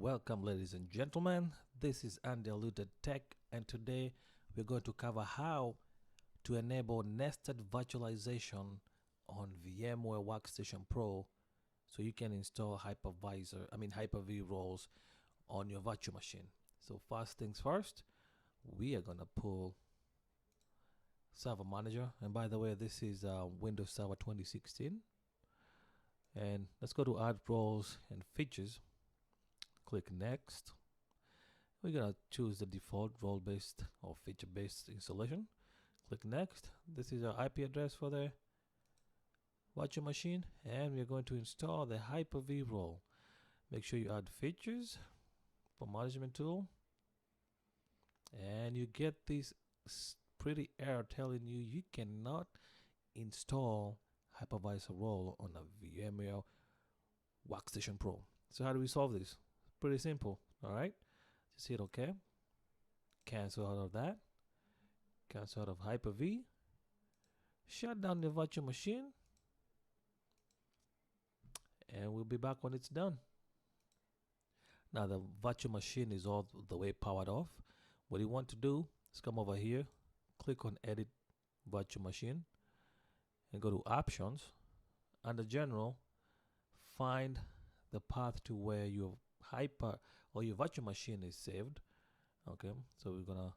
Welcome, ladies and gentlemen. This is Undiluted Tech, and today we're going to cover how to enable nested virtualization on VMware Workstation Pro so you can install Hyper-V roles on your virtual machine. So first things first, we are going to pull Server Manager, and by the way, this is Windows Server 2016. And let's go to Add Roles and Features. Click Next. We're gonna choose the default role-based or feature-based installation. Click Next. This is our IP address for the virtual machine, and we're going to install the Hyper-V role. Make sure you add features for management tool, and you get this pretty error telling you cannot install hypervisor role on a VMware Workstation Pro. So how do we solve this? Pretty simple. All right, just hit OK, cancel out of that, cancel out of Hyper-V, shut down the virtual machine, and we'll be back when it's done. Now the virtual machine is all the way powered off. What you want to do is come over here, click on Edit Virtual Machine, and go to Options. Under General, find the path to where your your virtual machine is saved. Okay, so we're gonna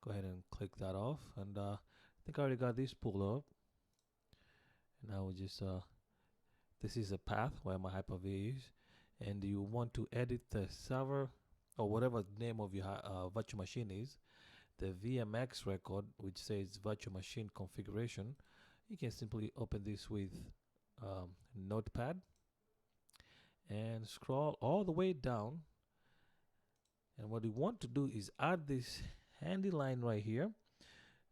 go ahead and click that off, and I think I already got this pulled up. And now we just this is a path where my Hyper-V is, and you want to edit the server or whatever name of your virtual machine is, the VMX record which says virtual machine configuration. You can simply open this with Notepad and scroll all the way down, and what you want to do is add this handy line right here,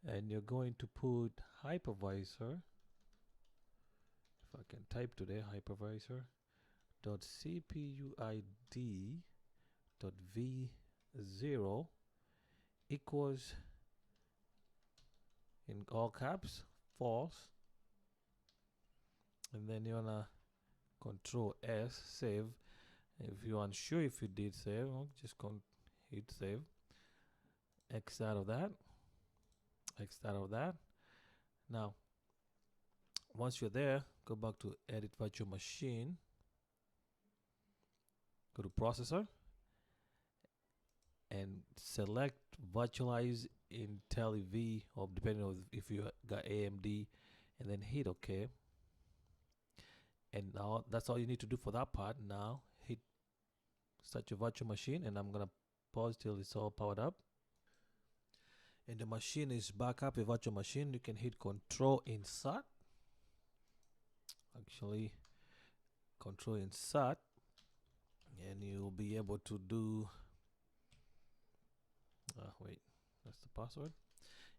and you're going to put hypervisor, if I can type today, hypervisor dot cpuid dot v0 equals, in all caps, false, and then you're gonna Control S, save. If you're unsure if you did save, just hit save. X out of that. X out of that. Now, once you're there, go back to Edit Virtual Machine. Go to Processor and select Virtualize IntelliV, or depending on if you got AMD, and then hit OK. And now that's all you need to do for that part. Now hit Start Your Virtual Machine, and I'm gonna pause till it's all powered up. And the machine is back up, your virtual machine. You can hit Control Insert. Actually, Control Insert, and you'll be able to do. Wait, that's the password.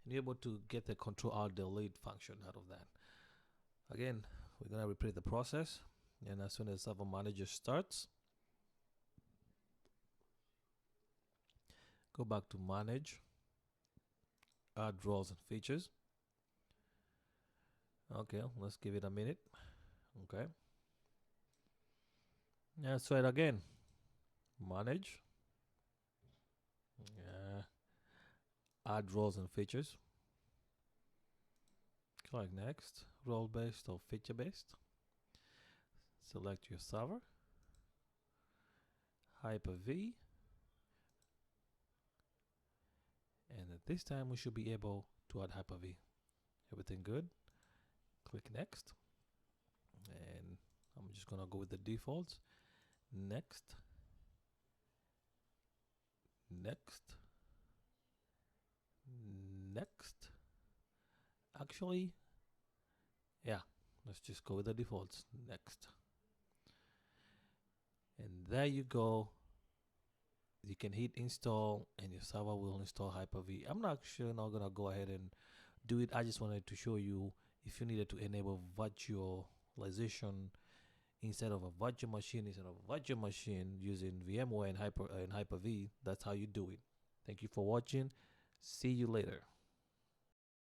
And you're able to get the Control Alt Delete function out of that. Again, we're gonna repeat the process, and as soon as Server Manager starts, go back to Manage, Add Roles and Features. Okay, let's give it a minute. Okay, let's try it again. Manage, Add Roles and Features. Click Next, Role-based or Feature-based. Select your server, Hyper-V, and at this time we should be able to add Hyper-V. Everything good? Click Next, and I'm just gonna go with the defaults. Next, next, next. Actually, yeah, let's just go with the defaults. Next. And there you go. You can hit install, and your server will install Hyper-V. I'm not gonna go ahead and do it. I just wanted to show you if you needed to enable virtualization instead of a virtual machine, using VMware and Hyper-V. That's how you do it. Thank you for watching. See you later.